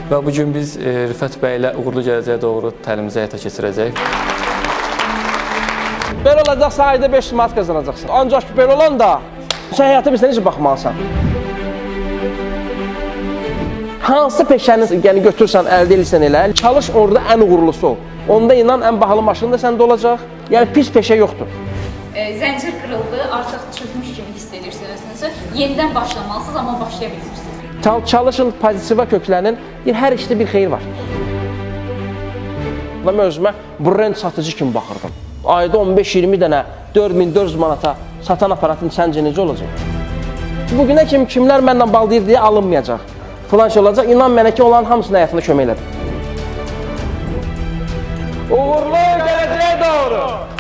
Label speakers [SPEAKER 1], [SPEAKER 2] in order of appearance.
[SPEAKER 1] Və bugün biz Rifət bəy ilə uğurlu gələcəyə doğru təlimimizi həyata keçirəcək.
[SPEAKER 2] Belə olacaqsa ayda 500 manat qazanacaqsın. Ancaq ki, belə olanda sən həyata bilsən necə baxmalısan? Hansı peşəni götürsən, əldə edirsən elə, çalış orada ən uğurlusu ol. Onda inan ən bahalı maşın da səndə olacaq. Yəni pis peşə yoxdur.
[SPEAKER 3] Zəncir qırıldı, artıq çökmüş kimi hiss edirsiniz özünüzü. Yenidən başlamalısınız, amma başlaya bilirsiniz.
[SPEAKER 2] Çalışın, pozitivə köklənin. Hər işdə bir xeyir var. Mən özümə brend satıcı kimi baxırdım. Ayda 15-20 dənə 4400 manata satan aparatın səncə necə olacaq? Bugünə kimi kimlər mənlə bağlayır deyə alınmayacaq. Filan şey olacaq. İnan mənə ki, olan hamısının həyatına kömək elədim. Uğurlu gələcəyə doğru!